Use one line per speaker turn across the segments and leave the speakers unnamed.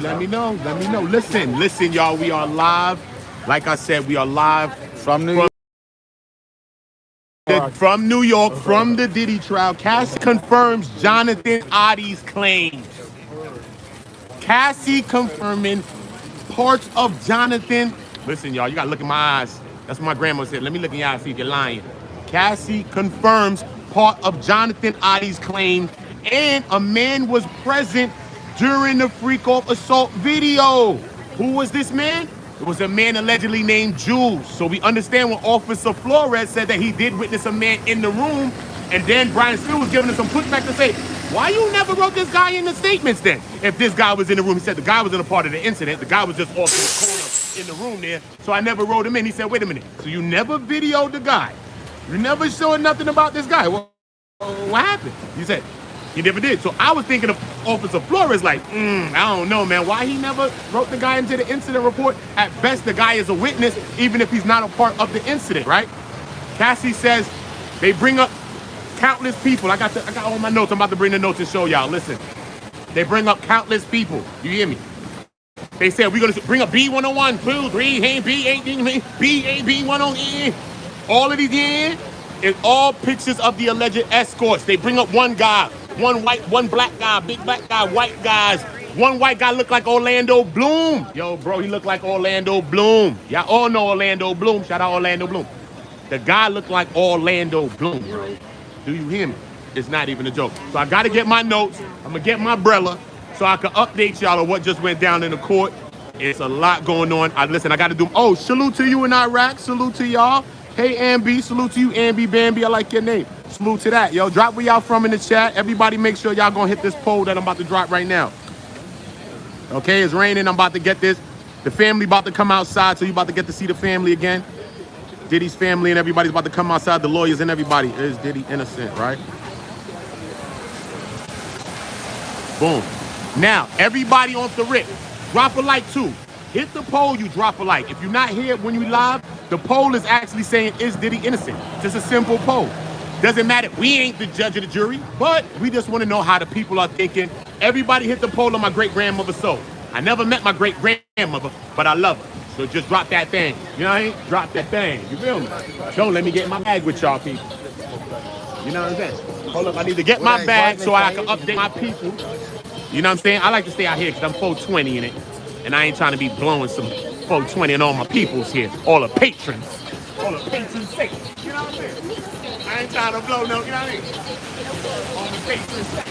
Let me know. Let me know. Listen, y'all. We are live. Like I said, we are live
From New York.
from New York, from the Diddy trial. Cassie confirms Jonathan Oddi's claims. Cassie confirming parts of Jonathan. Listen, y'all, you gotta look in my eyes. That's what my grandma said. Let me look in your eyes, see if you're lying. Cassie confirms part of Jonathan Oddi's claim, and a man was present during the freak off assault video. Who was this man? It was a man allegedly named Jules. So we understand when Officer Flores said that he did witness a man in the room, and then Brian Steele was giving us some pushback to say, why you never wrote this guy in the statements then? If this guy was in the room, he said the guy was in a part of the incident. The guy was just off in the corner in the room there. So I never wrote him in. He said, wait a minute. So you never videoed the guy. You never showed nothing about this guy. Well, what happened? He said, he never did. So I was thinking of Officer Flores like, I don't know, man. Why he never wrote the guy into the incident report? At best, the guy is a witness, even if he's not a part of the incident, right? Cassie says they bring up countless people. I got all my notes. I'm about to bring the notes and show y'all. Listen, they bring up countless people. You hear me? They said we're gonna bring up B101, 2, 3, hey, B18, B101. All of these here is all pictures of the alleged escorts. They bring up one guy, one white, one black guy, big black guy, white guys. One white guy looked like Orlando Bloom. Yo, bro, he looked like Orlando Bloom. Y'all all know Orlando Bloom. Shout out Orlando Bloom. The guy looked like Orlando Bloom, bro. Do you hear me? It's not even a joke. So I got to get my notes. I'm going to get my umbrella so I can update y'all on what just went down in the court. It's a lot going on. Listen, I got to do... Oh, salute to you in Iraq. Salute to y'all. Hey, Ambi. Salute to you, Ambi Bambi. I like your name. Salute to that. Yo, drop where y'all from in the chat. Everybody make sure y'all going to hit this poll that I'm about to drop right now. Okay, it's raining. I'm about to get this. The family about to come outside, so you about to get to see the family again. Diddy's family and everybody's about to come outside. The lawyers and everybody. Is Diddy innocent, right? Boom. Now, everybody off the rip. Drop a like too. Hit the poll, you drop a like. If you're not here when you live, the poll is actually saying, is Diddy innocent? Just a simple poll. Doesn't matter. We ain't the judge of the jury, but we just want to know how the people are thinking. Everybody hit the poll on my great-grandmother's soul. I never met my great-grandmother, but I love her. So just drop that thing. You know what I mean? Drop that thing. You feel me? Don't let me get in my bag with y'all people. You know what I'm saying? Hold up. I need to get my bag so I can update my people. You know what I'm saying? I like to stay out here because I'm 420 in it. And I ain't trying to be blowing some 420 and all my peoples here. All the patrons. All the patrons say. You know what I'm saying? I ain't trying to blow no, you know what I mean? All the patrons say.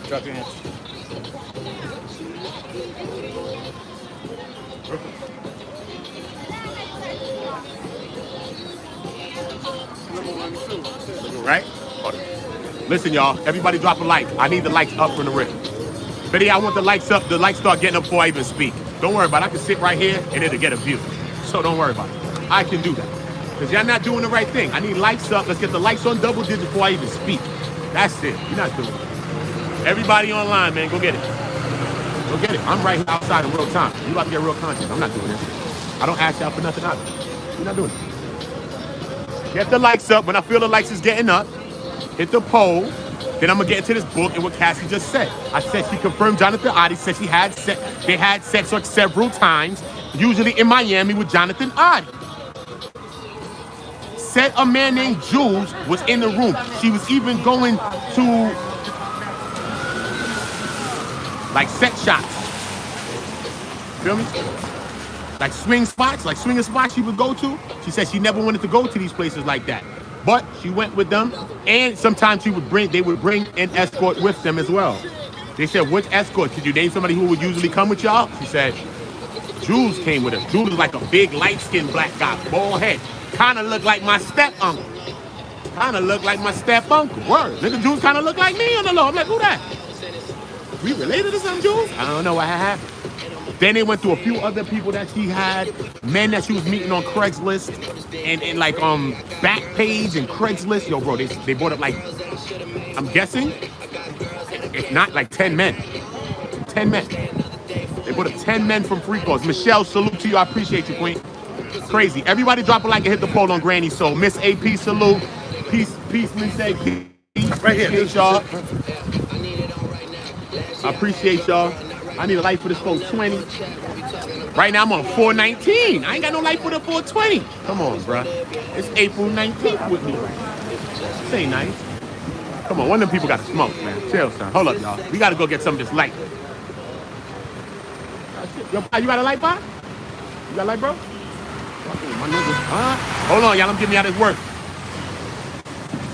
Drop your hands.
Right? Listen, y'all. Everybody drop a like. I need the likes up from the rip. But I want the likes up. The likes start getting up before I even speak. Don't worry about it. I can sit right here and it'll get a view. So don't worry about it. I can do that. Because y'all not doing the right thing. I need likes up. Let's get the likes on double digits before I even speak. That's it. You're not doing it. Everybody online, man. Go get it. Go get it. I'm right here outside in real time. You about to get real content. I'm not doing this. I don't ask y'all for nothing either. You're not doing it. Get the likes up. When I feel the likes is getting up, hit the poll. Then I'm going to get into this book and what Cassie just said. I said she confirmed Jonathan Oddi said they had sex like several times, usually in Miami with Jonathan Oddi. Said a man named Jules was in the room. She was even going to like sex shops. Feel me? Like swinging spots she would go to. She said she never wanted to go to these places like that. But she went with them, and sometimes they would bring an escort with them as well. They said, which escort? Could you name somebody who would usually come with y'all? She said, Jules came with us. Jules is like a big, light-skinned black guy, bald head. Kind of looked like my step-uncle. Word. Nigga, Jules kind of look like me on the low. I'm like, who that? We related to some Jules? I don't know what had happened. Then they went through a few other people that she had, men that she was meeting on Craigslist, and like Backpage and Craigslist. Yo, bro, they brought up like, I'm guessing, if not like 10 men. 10 men. They brought up 10 men from free calls. Michelle, salute to you. I appreciate you, Queen. Crazy. Everybody drop a like and hit the poll on Granny Soul. Miss AP salute. Peace, Miss AP.
Right here.
Appreciate y'all. I appreciate y'all. I need a light for this 420. Right now I'm on 419. I ain't got no light for the 420. Come on, bruh. It's April 19th with me. This ain't nice. Come on, one of them people got to smoke, man. Chill, son. Hold up, y'all. We got to go get some of this light. Yo, you got a light, Bob? You got a light, bro? My niggas. Hold on, y'all. I'm getting me out of this work.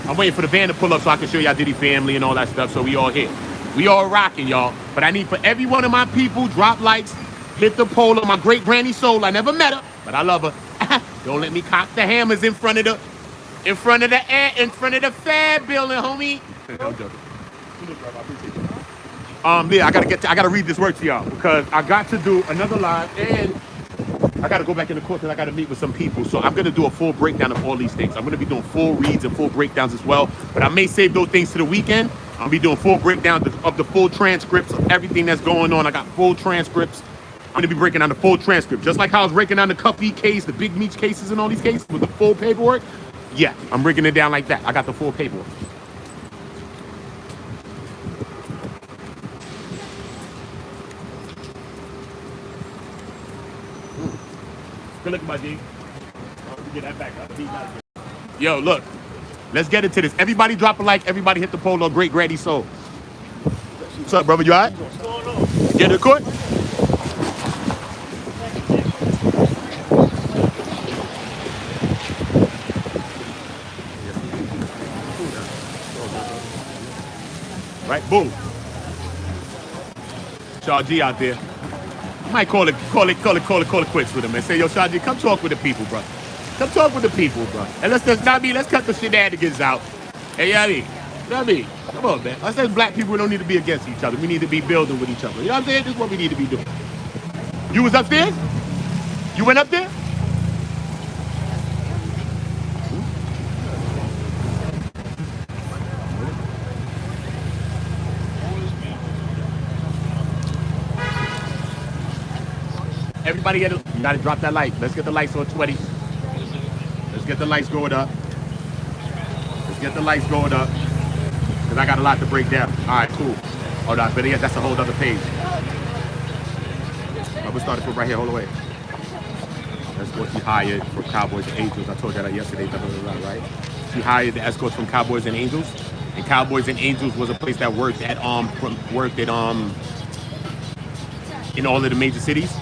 I'm waiting for the van to pull up so I can show y'all Diddy family and all that stuff, so we all here. We all rocking, y'all. But I need for every one of my people, drop likes, hit the poll on my great Granny Soul. I never met her, but I love her. Don't let me cock the hammers in front of the fab building, homie. I'm joking. Yeah, I gotta read this word to y'all because I got to do another live and I gotta go back in the court because I gotta meet with some people. So I'm gonna do a full breakdown of all these things. I'm gonna be doing full reads and full breakdowns as well. But I may save those things to the weekend. I'll be doing full breakdowns of the full transcripts of everything that's going on. I got full transcripts. I'm gonna be breaking down the full transcript. Just like how I was breaking down the Cuffy case, the Big Meech cases and all these cases with the full paperwork. Yeah, I'm breaking it down like that. I got the full paperwork. Good looking, my G. Get that back up. Yo, look. Let's get into this. Everybody drop a like. Everybody hit the poll on Great Granny Soul. What's up, brother? You all right?
What's going on?
Get to the court? Right, boom. Shaw G out there. I might call it quits with him and say, yo, Shaw G, come talk with the people, bro. Come talk with the people, bro. And let's cut the shenanigans out. Hey, Yummy, come on, man. Us as black people, we don't need to be against each other. We need to be building with each other. You know what I'm saying? This is what we need to be doing. You was upstairs? You went up there? Everybody you gotta drop that light. Let's get the lights on 20. Let's get the lights going up. Let's get the lights going up. Because I got a lot to break down. All right, cool. Hold on, but yeah, that's a whole other page. I'm gonna start it from right here, hold away. That's what she hired for Cowboys and Angels. I told you that yesterday, right? She hired the escorts from Cowboys and Angels. And Cowboys and Angels was a place that worked at in all of the major cities.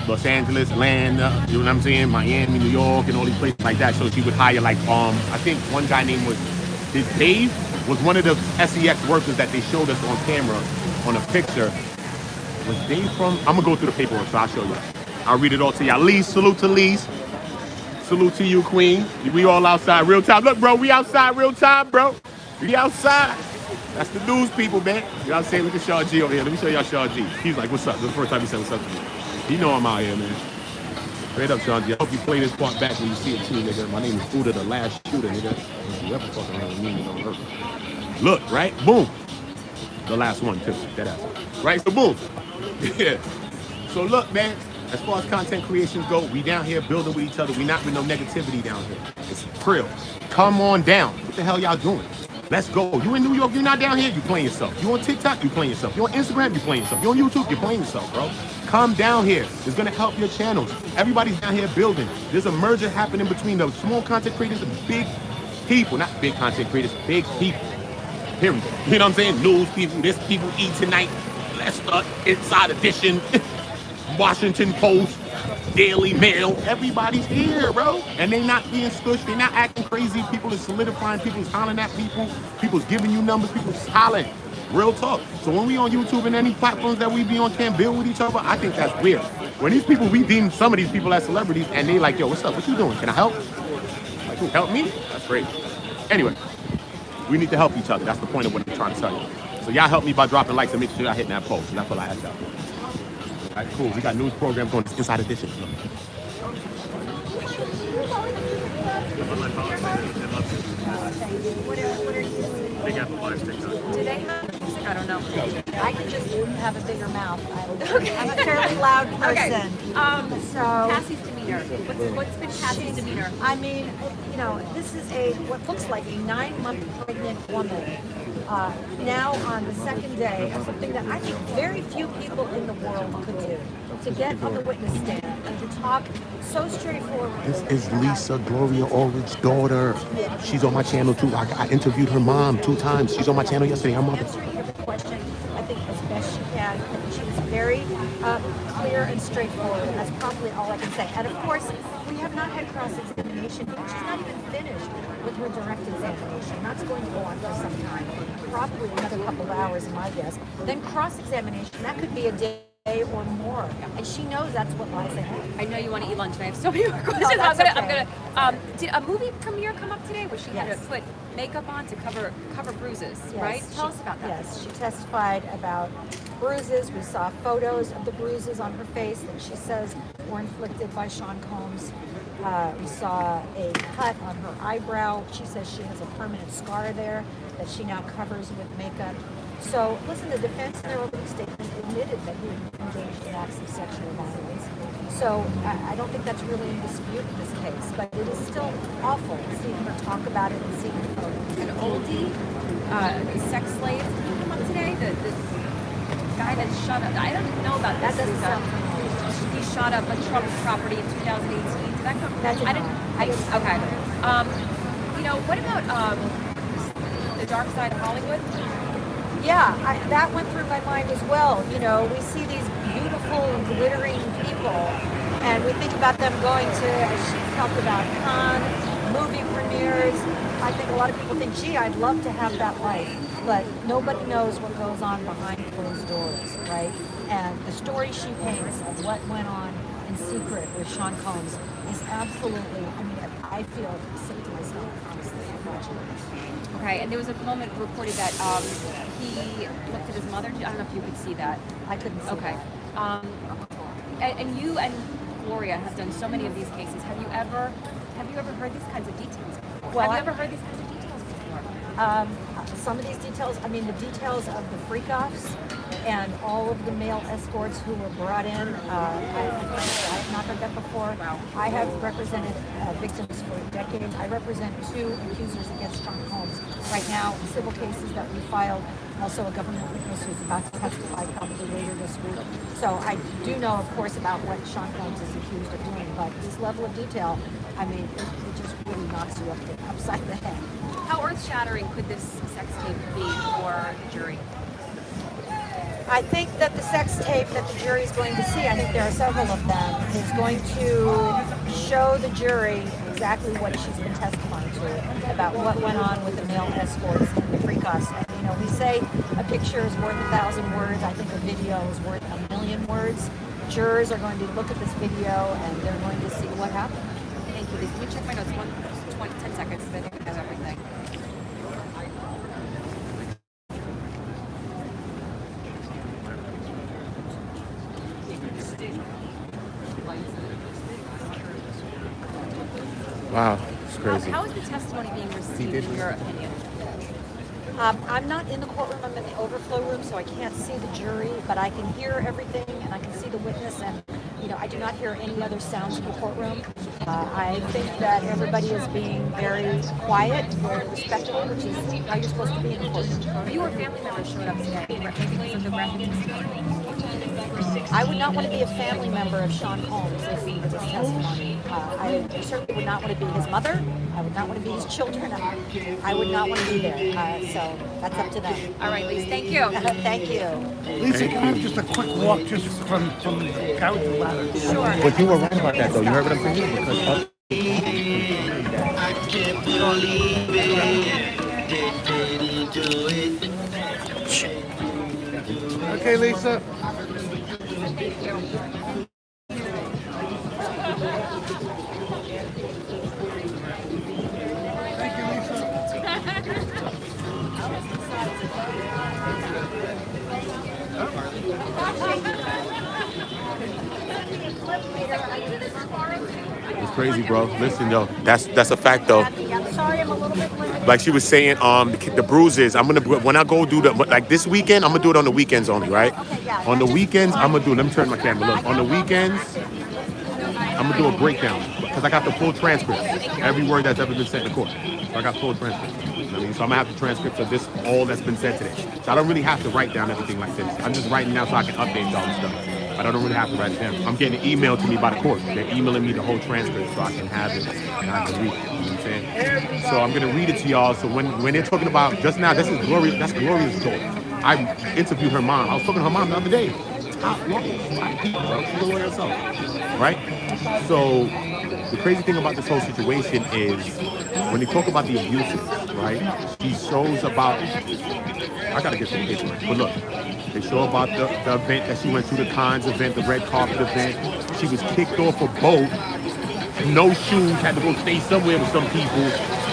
Los Angeles, Atlanta, you know what I'm saying? Miami, New York, and all these places like that. So she would hire I think one guy named Dave was one of the SEX workers that they showed us on camera on a picture. Was Dave from? I'm gonna go through the paperwork, so I'll show you. I'll read it all to y'all. Lise, salute to Lise. Salute to you, Queen. We all outside real time. Look, bro, we outside real time, bro. We outside. That's the news people, man. You know what I'm saying? Look at Shaw G over here. Let me show y'all Shaw G. He's like, what's up? This is the first time he said what's up to me. You know I'm out here, man. Straight up, Shaw G. I hope you play this part back when you see it too, nigga. My name is Buddha, the last shooter, nigga. Don't you ever fucking around with me, nigga. Look, right? Boom. The last one, too. That ass. Right? So, boom. Yeah. So, look, man. As far as content creations go, we down here building with each other. We not with no negativity down here. It's krill. Come on down. What the hell y'all doing? Let's go. You in New York, you're not down here, you playing yourself. You on TikTok, you playing yourself. You on Instagram, you playing yourself. You on YouTube, you're playing yourself, bro. Come down here. It's gonna help your channels. Everybody's down here building. There's a merger happening between the small content creators and big people. Not big content creators, big people. Period. You know what I'm saying? News people, this people eat tonight. Leicester, Inside Edition, Washington Post, Daily Mail. Everybody's here, bro. And they not being stushed. They not acting crazy. People is solidifying. People is hollering at people. People's giving you numbers. People's hollering. Real talk. So when we on YouTube and any platforms that we be on can't build with each other, I think that's weird. When these people, we deem some of these people as celebrities and they like, yo, what's up? What you doing? Can I help? Like, who, help me? That's great. Anyway, we need to help each other. That's the point of what I'm trying to tell you. So y'all help me by dropping likes and make sure y'all hitting that post. And that's all I ask y'all. All right, cool. We got news programs going Inside Edition.
They got do they have music? I don't know. I can just have a bigger mouth. I'm a fairly loud person.
Okay.
So
Cassie's to me.
demeanor? What's been Cassie's demeanor?
I mean, you know, this is what looks like a 9-month pregnant woman. Now on the second day of something that I think very few people in the world could do, to get on the witness stand and to talk so straightforward.
This is Lisa Gloria Ulrich's daughter. She's on my channel too. I interviewed her mom 2 times. She's on my channel yesterday. Her mother.
Answering every question, I think, as best she can. And she was very clear and straightforward. That's probably all I can say. And of course, we have not had cross-examination. She's not even finished with her direct examination. That's going to go on for some time, probably another couple of hours, my guess. Then cross-examination, that could be a day or more, and she knows that's what lies ahead.
I know you want to eat lunch, and I have so many more questions.
Oh, that's
I'm
okay.
gonna. Did a movie premiere come up today where she had
Yes.
to put makeup on to cover bruises,
Yes,
right? Tell us about that.
Yes, she testified about bruises. We saw photos of the bruises on her face that she says were inflicted by Sean Combs. We saw a cut on her eyebrow. She says she has a permanent scar there that she now covers with makeup. So, listen, the defense in their opening statement admitted that he engaged in acts of sexual violence. So, I don't think that's really in dispute in this case, but it is still awful seeing her talk about it and seeing the photos.
And Oddi, the sex slave, did he come up today? The guy that shot up. I don't know about
That
this.
doesn't sound familiar.
He shot up a Trump property in 2018. Did that come?
That did
I didn't.
not.
Okay. You know, what about the dark side of Hollywood?
Yeah, that went through my mind as well. You know, we see these beautiful, glittering people, and we think about them going to, as she talked about, Cannes, movie premieres. I think a lot of people think, gee, I'd love to have that life, but nobody knows what goes on behind closed doors, right? And the story she paints of what went on in secret with Sean Combs is absolutely, I mean, I feel sick to myself, honestly, watching it.
Okay, and there was a moment reported that he looked at his mother. I don't know if you could see that.
I couldn't see
Okay.
that.
And you and Gloria have done so many of these cases. Have you ever heard these kinds of details before?
Well,
have you ever heard these kinds of details before?
Some of these details, I mean, the details of the freak-offs and all of the male escorts who were brought in, I have not heard that before.
Wow.
I have represented victims for decades. I represent 2 accusers against Sean Combs right now, civil cases that we filed, also a government witness who's about to testify probably later this week. So I do know, of course, about what Sean Combs is accused of doing, but this level of detail, I mean, it just really knocks you upside the head.
How earth-shattering could this sex tape be for the jury?
I think that the sex tape that the jury is going to see, I think there are several of them, is going to show the jury exactly what she's been testifying to about what went on with the male escorts and the freak-offs. And, you know, we say a picture is worth 1,000 words. I think a video is worth 1,000,000 words. Jurors are going to look at this video and they're going to see what happened.
Thank you. Let me check my notes. 10 seconds. I think it has everything.
Wow, it's crazy.
How is the testimony being received, in your opinion?
I'm not in the courtroom, I'm in the overflow room, so I can't see the jury, but I can hear everything and I can see the witness, and you know, I do not hear any other sounds in the courtroom. I think that everybody is being very quiet, very respectful, which is how you're supposed to be in the courtroom.
If your family members showed up today, maybe from the graphic testimony.
I would not want to be a family member of Sean Combs listening to this testimony. I certainly would not want to be his mother. I would not want to be his children. I would not want to be there. So that's up to them.
All right, Lisa, thank you.
Thank you.
Lisa, can I have just a quick walk just from the couch to the ladder?
Sure.
But you were right about that, though. You heard what I'm saying? Because
I can't believe it. Did he do it?
Okay, Lisa. Thank you, Lisa.
it's crazy, bro. Listen, yo, that's a fact, though.
I'm sorry, I'm a little bit limited.
Like she was saying, the bruises. I'm gonna when I go do like this weekend, I'm gonna do it on the weekends only, right?
Okay, yeah.
On the weekends, I'm gonna do. Let me turn my camera. Look, on the weekends, I'm gonna do a breakdown because I got the full transcript, every word that's ever been said in court. So I got full transcript. You know what I mean? So I'm gonna have the transcripts of this, all that's been said today. So I don't really have to write down everything like this. I'm just writing now so I can update all the stuff. But I don't really have to write it down. I'm getting it emailed to me by the court. They're emailing me the whole transcript so I can have it and I can read it. You know what I'm saying? So I'm gonna read it to y'all. So when they're talking about just now, this is Gloria. That's Gloria's daughter. I interviewed her mom. I was talking to her mom the other day. Top lawyer, bro. She's a lawyer herself, right? So the crazy thing about this whole situation is when they talk about the abuses, right? She shows about. I gotta get to the case, right? But look, they show about the event that she went to, the Cons event, the red carpet event. She was kicked off a boat, no shoes, had to go stay somewhere with some people,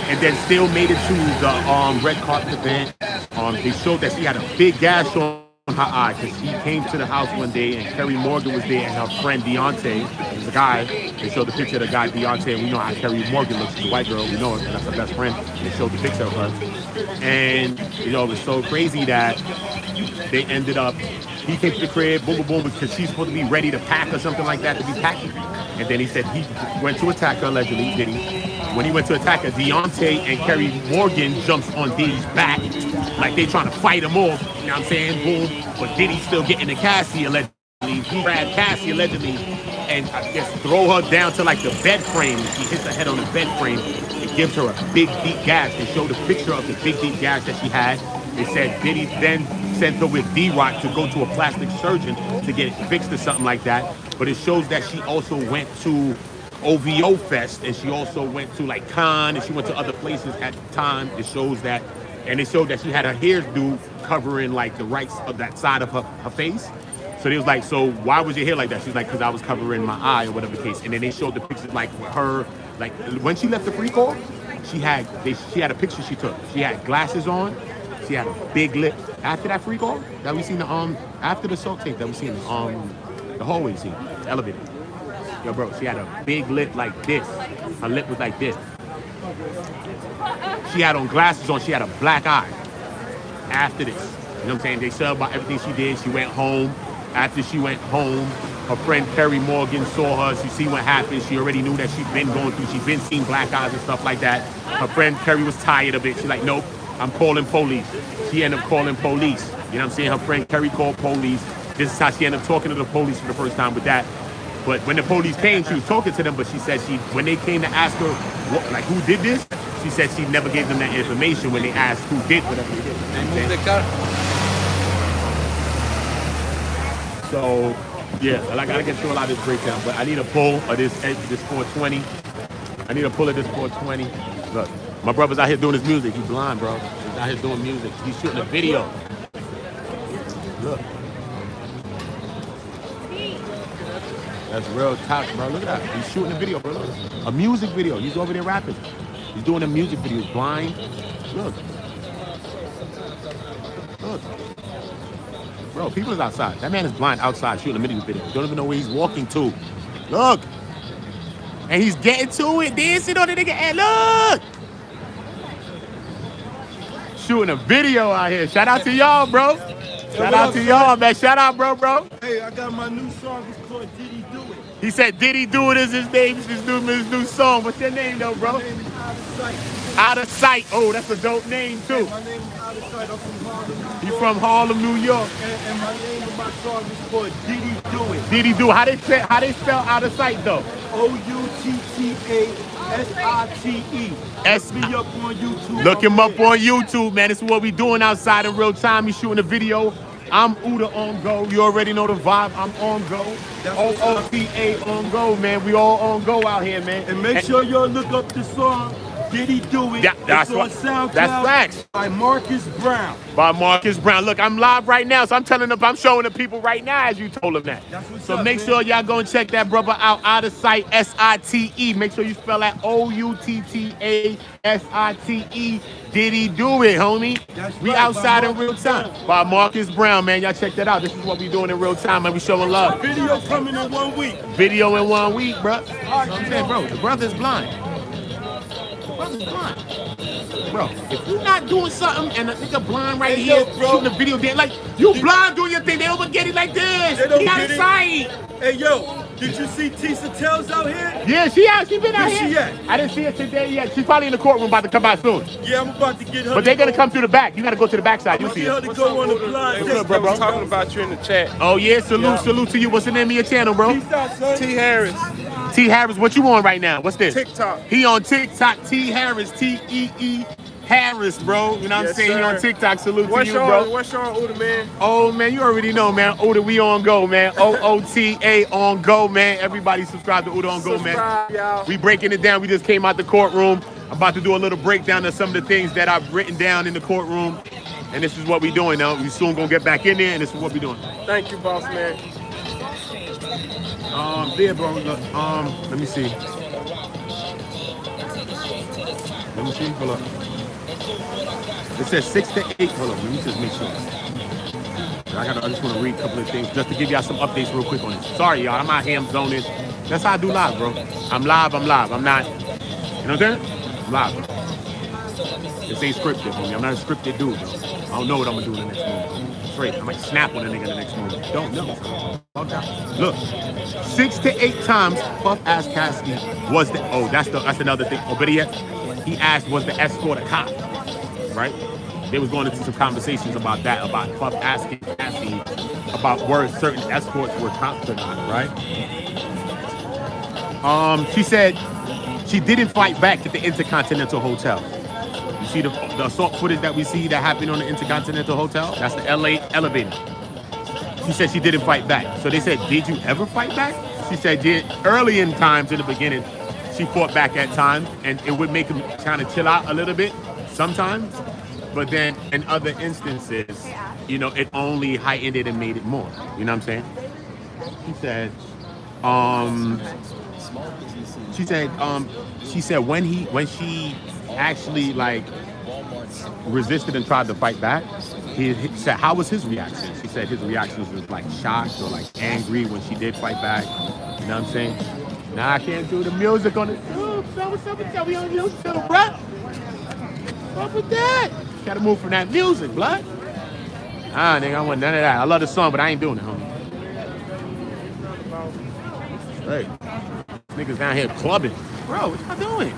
and then still made it to the red carpet event. They showed that she had a big gash on her eye because she came to the house one day and Kerry Morgan was there and her friend Deontay, the guy. They showed the picture of the guy Deontay, and we know how Kerry Morgan looks. She's a white girl, we know her, that's her best friend. They showed the picture of her, and you know it was so crazy that they ended up. He came to the crib, boom, boom, boom, because she's supposed to be ready to pack or something like that to be packing. And then he said he went to attack her allegedly, Diddy. When he went to attack her, Deontay and Kerry Morgan jumps on Diddy's back like they trying to fight him off. You know what I'm saying? Boom. But Diddy's still getting to Cassie allegedly. He grabbed Cassie allegedly and I guess throw her down to like the bed frame. She hits her head on the bed frame. It gives her a big deep gash. They showed a picture of the big deep gash that she had. They said Diddy then sent her with D-Rock to go to a plastic surgeon to get it fixed or something like that. But it shows that she also went to OVO Fest and she also went to like Con and she went to other places at the time. It shows that, and it showed that she had her hairdo covering like the right of that side of her face. So they was like, so why was your hair like that? She's like, because I was covering my eye or whatever the case. And then they showed the pictures like her, like when she left the free call, she had a picture she took. She had glasses on. She had a big lip. After that free call that we seen after the assault tape that we seen the hallway scene, the elevator. Yo, bro, she had a big lip like this. Her lip was like this. She had on glasses on. She had a black eye. After this, you know what I'm saying? They said about everything she did. She went home. After she went home, her friend Kerry Morgan saw her. She seen what happened. She already knew that she'd been going through. She'd been seeing black eyes and stuff like that. Her friend Kerry was tired of it. She's like, nope. I'm calling police. She ended up calling police. You know what I'm saying? Her friend Kerry called police. This is how she ended up talking to the police for the first time with that. But when the police came, she was talking to them, but she said when they came to ask her, who did this? She said she never gave them that information when they asked who did whatever they did. They moved the car. So, yeah, I gotta get through a lot of this breakdown, but I need a pull of this 420. I need a pull of this 420. Look. My brother's out here doing his music. He's blind, bro. He's out here doing music. He's shooting a video. Look. That's real top, bro. Look at that. He's shooting a video, bro. Look. A music video. He's over there rapping. He's doing a music video. He's blind. Look. Look. Bro, people is outside. That man is blind outside shooting a music video. Don't even know where he's walking to. Look. And he's getting to it, dancing on the nigga. And look. Shooting a video out here. Shout out to y'all, bro. Shout out to y'all, man. Shout out, bro.
Hey, I got my new song. It's called Diddy Do It.
He said Diddy Do It is his name. His new song. What's your name, though, bro?
My name is Out of Sight.
Out of Sight. Oh, that's a dope name, too.
My name is Out of Sight. I'm from Harlem, New York.
He's from Harlem, New York.
And my name of my song is called Diddy Do It.
Diddy Do It. How they spell Out of Sight, though?
OuttaSite. Look me up on YouTube.
Look him up on YouTube, man. This is what we doing outside in real time. He's shooting a video. I'm Uda on go. You already know the vibe. I'm on go. OOTA on go, man. We all on go out here, man.
And make sure y'all look up the song Diddy Do It.
Yeah, that's
it's on SoundCloud.
That's facts.
By Marcus Brown.
By Marcus Brown. Look, I'm live right now, so I'm showing the people right now as you told them that. So make sure y'all go and check that brother out of sight, SITE. Make sure you spell that OUTTASITE. Diddy Do It, homie. We outside in real time. By Marcus Brown, man. Y'all check that out. This is what we doing in real time, man. We showing love.
Video coming in 1 week.
Video in 1 week, bro. I'm saying, bro, the brother's blind. Brother's blind. Bro, if you're not doing something and a nigga blind right here shooting a video there, like, you blind doing your thing, they don't get it like this. He out of sight.
Hey, yo, Did you see Tisa Tells out here?
Yeah, she out. She been out
Where
here.
she at?
I didn't see her today yet. She's probably in the courtroom, about to come out soon.
Yeah, I'm about to get her.
But they're gonna come through the back. You gotta go to the back side. You see
Get her
her.
to go on the blind
What's up, bro?
Talking about you in the chat.
Oh yeah, salute to you. What's the name of your channel, bro?
Peace out, son.
T. Harris,
T Harris. What you on right now? What's this?
TikTok.
He on TikTok. T Harris. T-E-E Harris, bro. You know what I'm
Yes,
saying? He
sir.
on TikTok. Salute
What's
to you,
your
bro.
What's your order, man?
Oh man, you already know, man. Oda, we on go, man. OOTA on go, man. Everybody subscribe to Oda on go, man.
Subscribe, y'all.
We breaking it down. We just came out the courtroom. I'm about to do a little breakdown of some of the things that I've written down in the courtroom. And this is what we doing now. We soon gonna get back in there, and this is what we doing.
Thank you, boss man.
There, bro. Look, let me see. Let me see. Hold up. It says 6 to 8. Hold up. Let me just make sure. I just want to read a couple of things just to give y'all some updates real quick on this. Sorry, y'all. I'm out here. I'm zoning. That's how I do live, bro. I'm live. I'm not. You know what I'm saying? I'm live, bro. This ain't scripted, homie. I'm not a scripted dude, bro. I don't know what I'm gonna do in the next moment. Straight. I might snap on a nigga in the next moment. Don't know. Look, 6 to 8 times Puff asked Cassie was the. Oh, that's another thing. Oh, better yet, he asked was the escort a cop, right? They was going into some conversations about that, about Puff asking Cassie about where certain escorts were cops or not, right? She said she didn't fight back at the Intercontinental Hotel. You see the assault footage that we see that happened on the Intercontinental Hotel? That's the LA elevator. She said she didn't fight back. So they said, did you ever fight back? She said, early in times in the beginning, she fought back at times, and it would make him kind of chill out a little bit sometimes. But then in other instances, you know, it only heightened it and made it more. You know what I'm saying? She said when she actually like resisted and tried to fight back, he said, how was his reaction? She said his reaction was like shocked or like angry when she did fight back. You know what I'm saying? Nah, I can't do the music on it. Oh, what's up with that? We on YouTube, bruh. What's up with that? Gotta move from that music, blood. Nigga, I want none of that. I love the song, but I ain't doing it, homie. Hey, niggas down here clubbing. Bro, what y'all doing?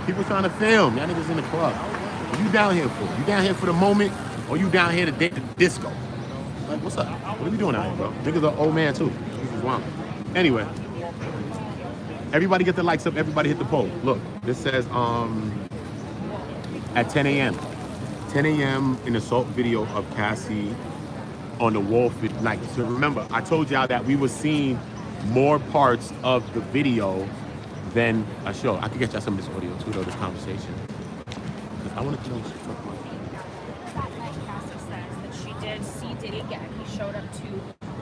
People trying to film. Y'all niggas in the club. What you down here for? You down here for the moment, or you down here to date the disco? Like, what's up? What are we doing out here, bro? Niggas are old man, too. This is wild. Anyway. Everybody get the likes up. Everybody hit the poll. Look, this says, at 10 a.m. 10 a.m. an assault video of Cassie on the Wolf at night. So remember, I told y'all that we were seeing more parts of the video than a show. I could get y'all some of this audio too, though, this conversation. Because I wanted to know what she's talking about.
That night, Cassie says that she did see Diddy again. He showed up to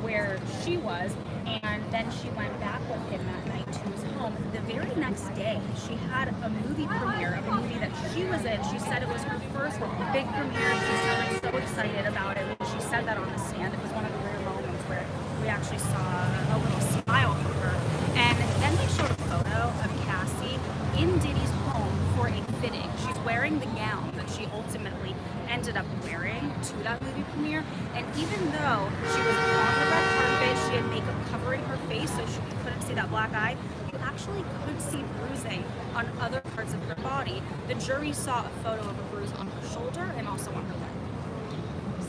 where she was, and then she went back with him that night to his home. The very next day, she had a movie premiere of a movie that she was in. She said it was her first big premiere. She sounded so excited about it. She said that on the stand. It was one of the rare moments where we actually saw a little smile from her. And then they showed a photo of Cassie in Diddy's home for a fitting. She's wearing the gown that she ultimately ended up wearing to that movie premiere. And even though she was on the red carpet, she had makeup covering her face so she couldn't see that black eye, you actually could see bruising on other parts of her body. The jury saw a photo of a bruise on her shoulder and also on her leg.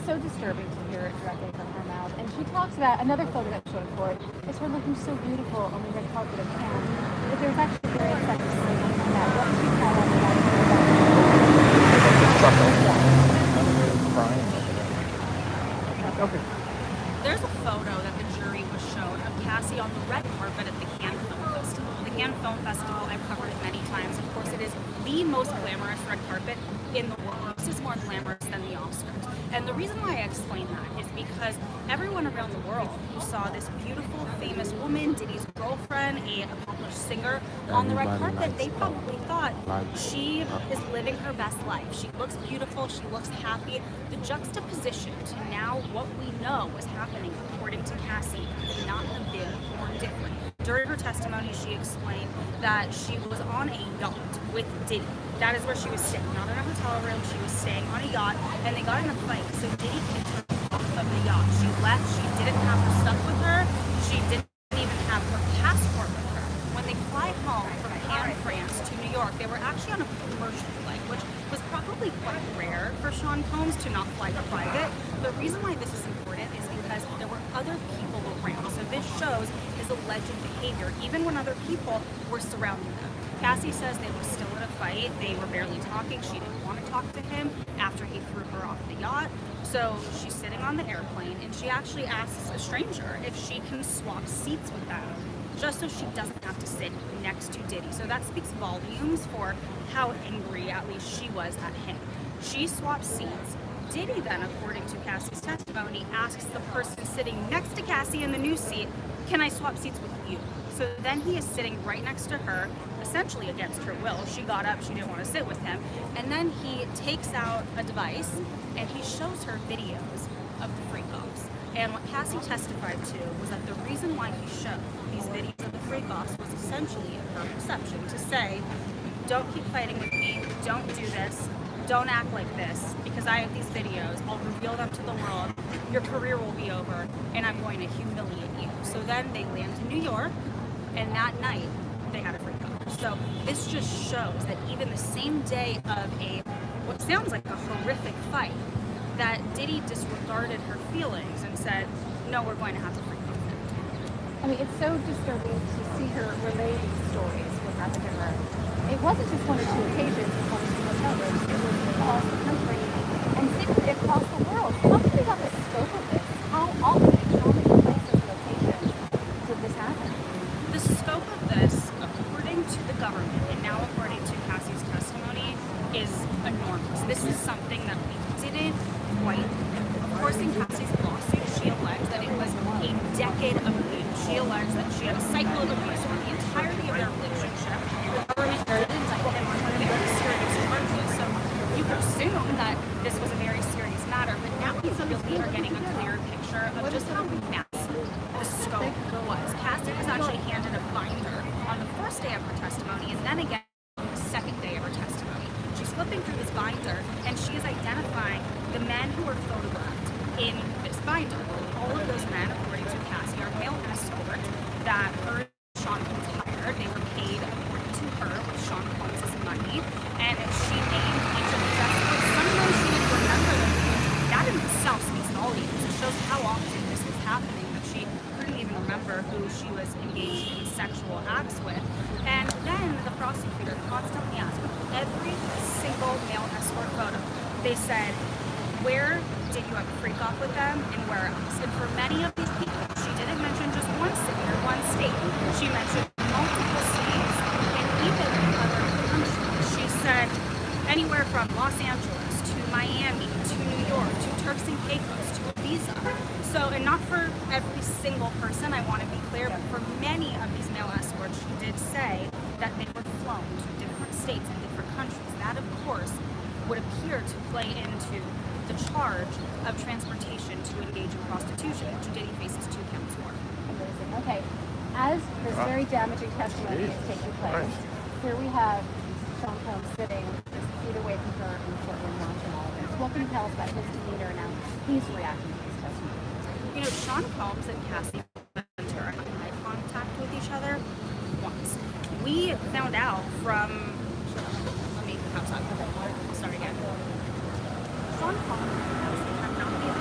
So disturbing to hear it directly from her mouth. And she talks about another photo that showed for it. It's her looking so beautiful on the red carpet of Cannes. But there's actually very effective stories on that. What did she tell us about it?
There's a photo that the jury was shown of Cassie on the red carpet at the Cannes Film Festival. The Cannes Film Festival, I've covered it many times. Of course, it is the most glamorous red carpet in the world. This is more glamorous than the Oscars. And the reason why I explain that is because everyone around the world who saw this beautiful, famous woman, Diddy's girlfriend, an accomplished singer, on the red carpet, they probably thought she is living her best life. She looks beautiful, she looks happy. The juxtaposition to now what we know was happening, according to Cassie, could not have been more different. During her testimony, she explained that she was on a yacht with Diddy. That is where she was staying, not in a hotel room. She was staying on a yacht, and they got in a fight. So Diddy kicked her off of the yacht. She left. She didn't have her stuff with her. She didn't even quite rare for Sean Combs to not fly private. The reason why this is important is because there were other people around. So this shows his alleged behavior, even when other people were surrounding them. Cassie says they were still in a fight. They were barely talking. She didn't want to talk to him after he threw her off the yacht. So she's sitting on the airplane and she actually asks a stranger if she can swap seats with them, just so she doesn't have to sit next to Diddy. So that speaks volumes for how angry at least she was at him. She swaps seats. Diddy then, according to Cassie's testimony, asks the person sitting next to Cassie in the new seat, "Can I swap seats with you?" So then he is sitting right next to her, essentially against her will. She got up, she didn't want to sit with him. And then he takes out a device and he shows her videos of the freak-offs. And what Cassie testified to was that the reason why he showed these videos of the freak-offs was essentially, in her perception, to say, don't keep fighting with me, don't do this, don't act like this, because I have these videos, I'll reveal them to the world, your career will be over, and I'm going to humiliate you. So then they land in New York, and that night, they had a freak-off. So this just shows that even the same day of what sounds like a horrific fight, that Diddy disregarded her feelings and said, no, we're going to have to freak off.
I mean, it's so disturbing to see her relay these stories what happened to her. It wasn't just one or two occasions in one or two hotel rooms. It was across the country and seemingly across the world. Talk to me about the scope of this. How often, how many places and locations did this happen?
The scope of this, according to the government, and now according to Cassie's testimony, is enormous. This is something that we didn't quite. Of course, in Cassie's lawsuit, she alleged that it was a decade of abuse. She alleged that she had a cycle of abuse for the entirety of their relationship. The government did indict him on very serious charges, so you could assume that this was a very serious matter. But now we really are getting a clearer picture of just how massive the scope was. Cassie was actually handed a binder on the first day of her testimony, and then again on the second day of her testimony. She's flipping through this binder, and she is identifying the men who were photographed in this binder. All of those men, according to Cassie, are male escorts that her and Sean Combs hired. They were paid, according to her, with Sean Combs' money, and she named each of these escorts. Sometimes she didn't remember them. That in itself speaks volumes. It shows how often this was happening, that she couldn't even remember who she was engaged in sexual acts with. And then the prosecutor constantly asked every single male escort photo. They said, where did you have a freak off with them and where else? And for many of these people, she didn't mention just one city or one state. She mentioned multiple cities and even other countries. She said anywhere from Los Angeles to Miami to New York to Turks and Caicos to Ibiza. So, and not for every single person, I want to be clear, but for many of these male escorts, she did say that they were flown to different states and different countries. That, of course, would appear to play into the charge of transportation to engage in prostitution, which Diddy faces 2 counts for.
Amazing. Okay. As this very damaging testimony is taking place, here we have Sean Combs sitting just feet away from her in the courtroom watching all of this. What can you tell us about his demeanor and how he's reacting to this testimony?
You know, Sean Combs and Cassie Ventura had eye contact with each other once. We found out from, let me outside. I'll start again. Sean Combs and Cassie had not been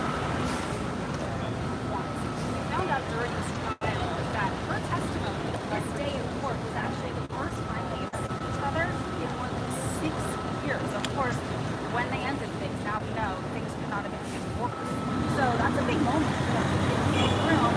once. We found out during this trial that her testimony this day in court was actually the first time they had seen each other in more than 6 years. Of course, when they ended things, now we know things could not have been worse. So that's a big moment for them to be in the same room.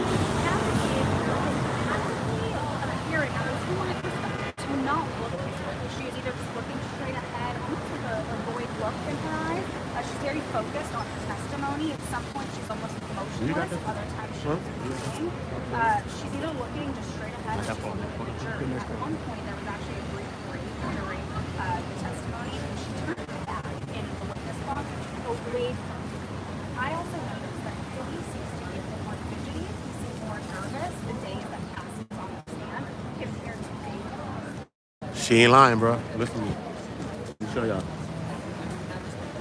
Cassie was actively appearing at least one of to not look at her. She is either just looking straight ahead, almost with a void look in her eyes. She's very focused on her testimony. At some point, she's almost emotionless. Other times, she's looking. She's either looking just straight ahead or she's looking at the jury. At one point, there was actually a brief break during the testimony, and she turned her back in the witness box away from her. I also noticed that Diddy seems to be a bit more fidgety. He seems more nervous the days that Cassie's on the stand compared to days.
She ain't lying, bro. Listen to me. Let me show y'all.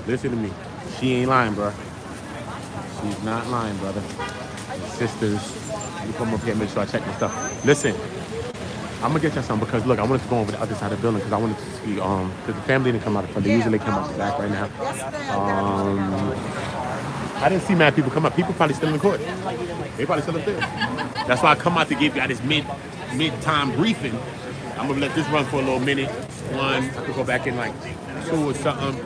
Listen to me. She ain't lying, bro. She's not lying, brother. Sisters, you come up here and make sure I check my stuff. Listen. I'm gonna get you something because look, I wanted to go over the other side of the building because I wanted to see because the family didn't come out the front. They usually come out the back right now. I didn't see mad people come up. People probably still in the court. They probably still upstairs. That's why I come out to give y'all this mid-time briefing. I'm gonna let this run for a little minute. One, I could go back in like 2 or something.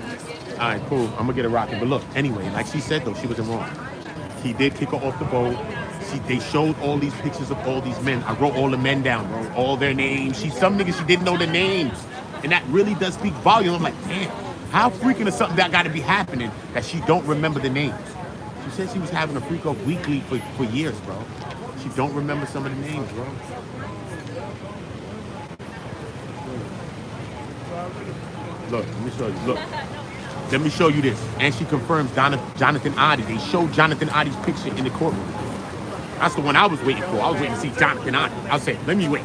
All right, cool. I'm gonna get it rocking. But look, anyway, like she said though, she wasn't wrong. He did kick her off the boat. They showed all these pictures of all these men. I wrote all the men down, bro. All their names. Some niggas she didn't know the names. And that really does speak volume. I'm like, damn, how freaking is something that gotta be happening that she don't remember the names? She said she was having a freak off weekly for years, bro. She don't remember some of the names, bro. Look, let me show you. Look. Let me show you this. And she confirms Jonathan Oddi. They showed Jonathan Oddi's picture in the courtroom. That's the one I was waiting for. I was waiting to see Jonathan Oddi. I said, let me wait.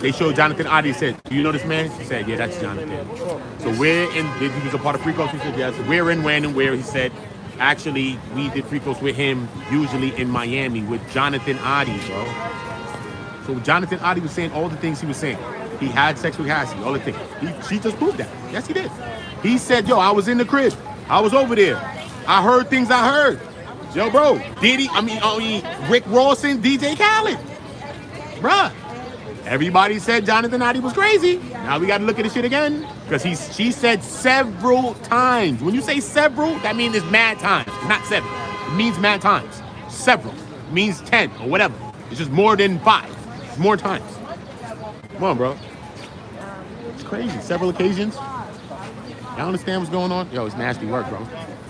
They showed Jonathan Oddi and said, do you know this man? She said, yeah, that's Jonathan. So where in, he was a part of Free Coast? She said, yes. Where in, when, and where? He said, actually, we did Free Coast with him, usually in Miami, with Jonathan Oddi, bro. So Jonathan Oddi was saying all the things he was saying. He had sex with Cassie, all the things. She just proved that. Yes, he did. He said, yo, I was in the crib. I was over there. I heard things I heard. Yo, bro, Diddy, Rick Ross and DJ Khaled. Bruh. Everybody said Jonathan Oddi was crazy. Now we got to look at this shit again. Because she said several times. When you say several, that means it's mad times. It's not 7. It means mad times. Several. It means 10 or whatever. It's just more than 5. It's more times. Come on, bro. It's crazy. Several occasions. Y'all understand what's going on? Yo, it's nasty work, bro.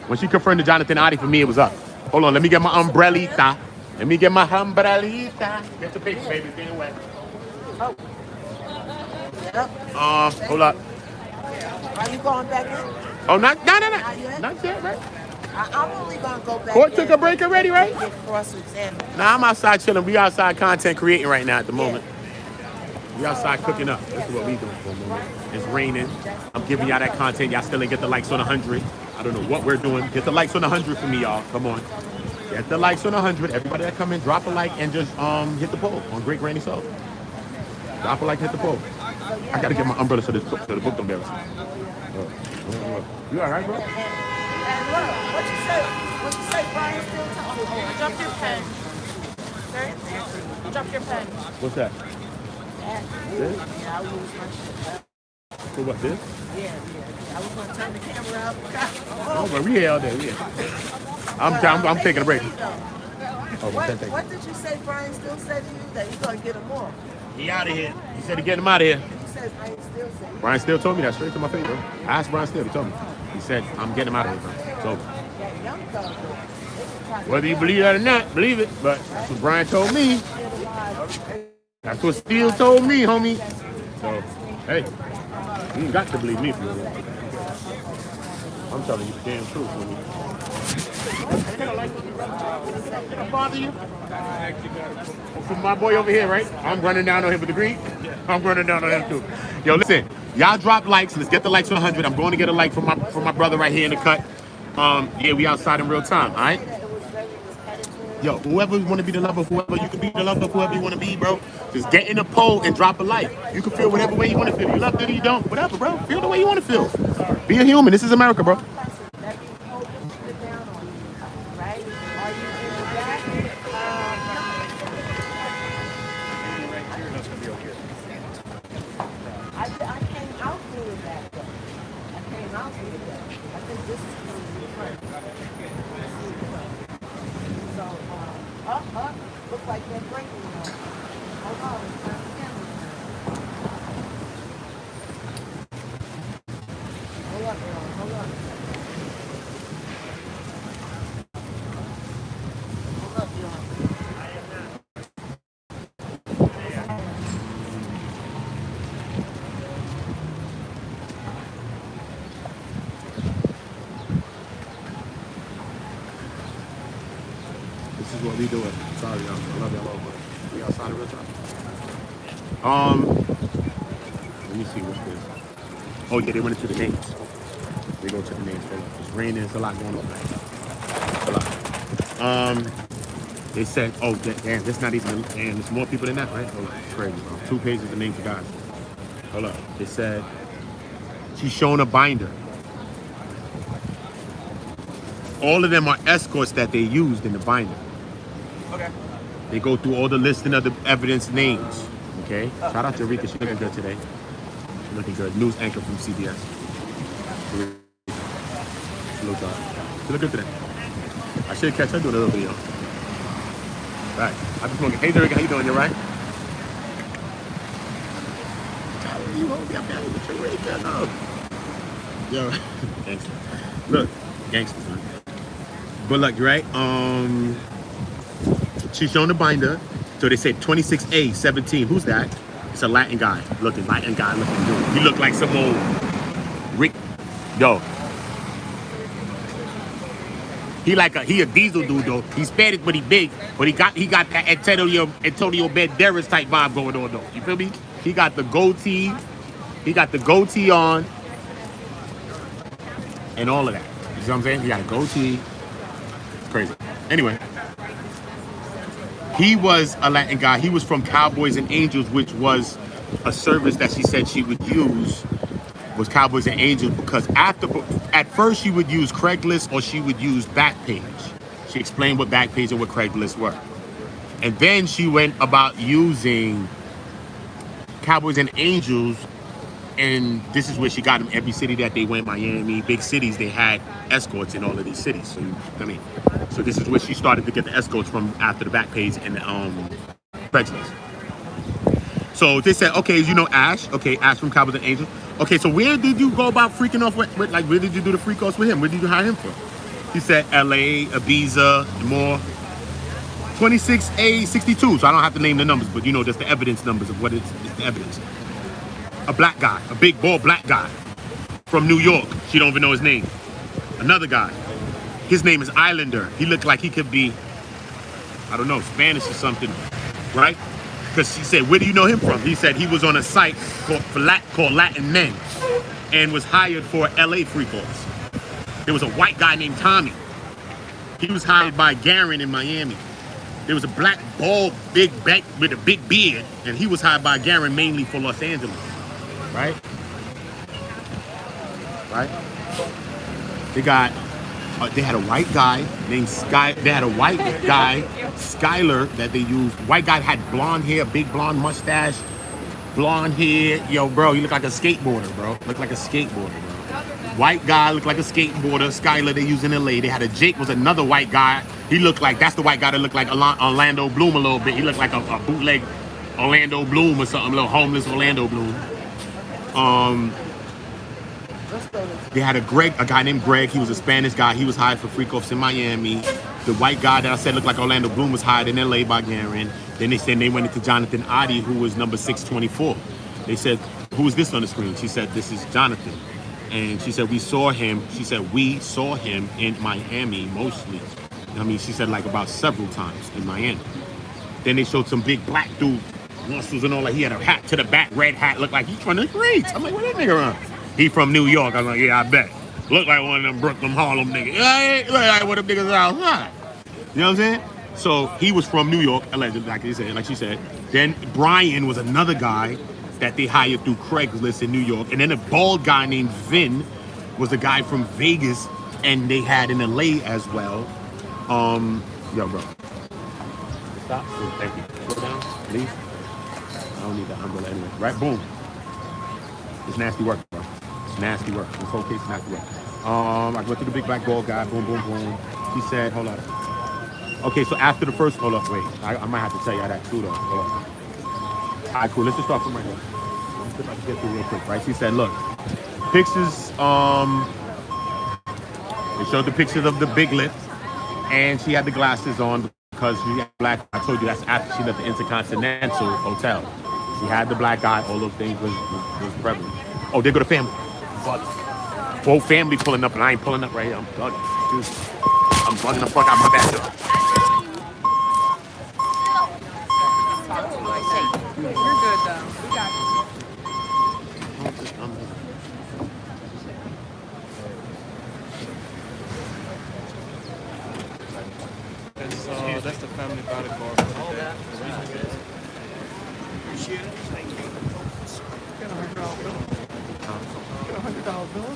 When she confirmed to Jonathan Oddi, for me, it was up. Hold on, let me get my umbrellita. Let me get my umbrellita. Get the picture, baby. It's getting wet.
Oh. Yep.
Hold up.
Are you going back in?
Oh, not yet, right?
I'm only going to go back
Court
in.
took a break already, right?
Get cross-examined.
Nah, I'm outside chilling. We outside content creating right now at the moment. We outside cooking up. This is what we doing for a moment. It's raining. I'm giving y'all that content. Y'all still ain't get the likes on 100. I don't know what we're doing. Get the likes on 100 for me, y'all. Come on. Get the likes on 100. Everybody that come in, drop a like and just hit the poll on Great Granny Soul. Drop a like, hit the poll. I gotta get my umbrella so the book don't be able to. You all right, bro?
And look, what you say, Brian still talking?
Drop your pen. Sorry? Drop your pen.
What's that?
This? Yeah, I lose my shit.
So what, this?
Yeah. I was going to turn the camera out.
Oh, but we here all day. Yeah. I'm taking a break. Oh,
what did you say Brian still said to you? That you're going to get him more?
He out of here. He said to get him out of here.
You said Brian still said.
Brian Steele told me that straight to my face, bro. I asked Brian Steele. He told me. He said, I'm getting him out of here, bro. So,
That young fella,
whether you believe that or not, believe it. But that's what Brian told me. That's what Steele told me, homie. So, hey, you ain't got to believe me for real. I'm telling you the damn truth, homie. Did I bother you? From my boy over here, right? I'm running down on him with the green. I'm running down on him too. Yo, listen, y'all drop likes. Let's get the likes to 100. I'm going to get a like from my brother right here in the cut. Yeah, we outside in real time, all right? Yo, whoever want to be the lover, whoever you can be the lover, whoever you want to be, bro. Just get in the poll and drop a like. You can feel whatever way you want to feel. You love Diddy, you don't, whatever, bro. Feel the way you want to feel. Be a human. This is America, bro.
Look like they're breaking now. Hold on, it's time to camera. Hold up, y'all. Hold up. Hold up, y'all.
This is what we doing. Sorry, y'all. I love y'all all, but we outside in real time. Let me see what's this. Oh yeah, they went into the names. They go to the names. It's raining. It's a lot going on. It's a lot. They said, oh, damn, that's not even, damn, there's more people than that, right? Oh, crazy, bro. 2 pages of names of guys. Hold up. They said, she's shown a binder. All of them are escorts that they used in the binder.
Okay.
They go through all the listing of the evidence names. Okay? Shout out to Rika. She's looking good today. She's looking good. News anchor from CBS. She looks good today. I should catch her doing a little video. Right. I just want to get, hey, Rika, how you doing? You right? You won't get mad with your Rika. No. Yo. Gangster. Look. Gangsters, man. But look, right? She's showing the binder. So they said 26A, 17. Who's that? It's a Latin guy looking dude. He looked like some old Rick. Yo. He a diesel dude though. He's Spanish, but he big. But he got that Antonio Banderas type vibe going on though. You feel me? He got the goatee. He got the goatee on. And all of that. You see what I'm saying? He got a goatee. Crazy. Anyway. He was a Latin guy. He was from Cowboys and Angels, which was a service that she said she would use, was Cowboys and Angels, because at first she would use Craigslist or she would use Backpage. She explained what Backpage and what Craigslist were. And then she went about using Cowboys and Angels, and this is where she got them. Every city that they went, Miami, big cities, they had escorts in all of these cities. So this is where she started to get the escorts from after the Backpage and the Craigslist. So they said, okay, you know Ash? Okay, Ash from Cowboys and Angels. Okay, so where did you go about freaking off with where did you do the freak offs with him? Where did you hire him from? He said LA, Ibiza, and more. 26A, 62. So I don't have to name the numbers, but you know, just the evidence numbers of what it's the evidence. A black guy, a big, bald black guy from New York. She don't even know his name. Another guy. His name is Islander. He looked like he could be, I don't know, Spanish or something, right? Because she said, where do you know him from? He said he was on a site called Latin Men and was hired for LA freak offs. There was a white guy named Tommy. He was hired by Garen in Miami. There was a black, bald, big back with a big beard, and he was hired by Garen mainly for Los Angeles. Right? They had a white guy named Sky. They had a white guy, Skyler, that they used. White guy had blonde hair, big blonde mustache, blonde hair. Yo, bro, he looked like a skateboarder, bro. White guy looked like a skateboarder. Skyler they used in LA. They had a Jake was another white guy. He looked like, that's the white guy that looked like Orlando Bloom a little bit. He looked like a bootleg Orlando Bloom or something, a little homeless Orlando Bloom. They had a guy named Greg. He was a Spanish guy. He was hired for freak offs in Miami. The white guy that I said looked like Orlando Bloom was hired in LA by Garen. Then they said they went into Jonathan Oddi, who was number 624. They said, who is this on the screen? She said, this is Jonathan. And she said, we saw him in Miami mostly. She said like about several times in Miami. Then they showed some big black dude, muscles and all that. He had a hat to the back, red hat, looked like he's from the streets. I'm like, where that nigga from? He from New York. I was like, yeah, I bet. Look like one of them Brooklyn, Harlem niggas. Yeah, look like one of them niggas outside. You know what I'm saying? So he was from New York, allegedly, like she said. Then Brian was another guy that they hired through Craigslist in New York. And then a bald guy named Vin was a guy from Vegas, and they had in LA as well. Yo, bro. Stop. Oh, thank you. Slow down, please. I don't need that umbrella anyway. Right? Boom. It's nasty work, bro. It's nasty work. This whole case is nasty work. I went through the big black bald guy. Boom, boom, boom. He said, hold on. Okay, so after the first, hold up, wait. I might have to tell you how that too, though. Hold on. All right, cool. Let's just start from right here. Let's see if I can get through real quick, right? She said, look, pictures, they showed the pictures of the big lips, and she had the glasses on because she had black. I told you that's after she left the Intercontinental Hotel. She had the black eye. All those things was prevalent. Oh, there go the family. Whole family pulling up, and I ain't pulling up right here. I'm bugging. Dude, I'm bugging the fuck out my back door.
You're good though. We got you.
That's the family. family by the car.
Appreciate it. Thank you. Get $100 bill. Get $100 bill.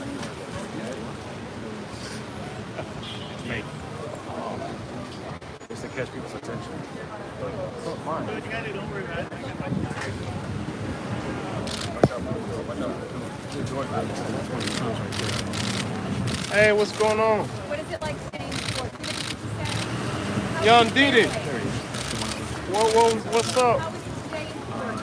Mate.
Just to catch people's attention. Oh, fine.
Don't worry about it.
Hey, what's going on?
What is it like sitting for How
Young
was it
Diddy.
today?
What's up?
How was it today in court?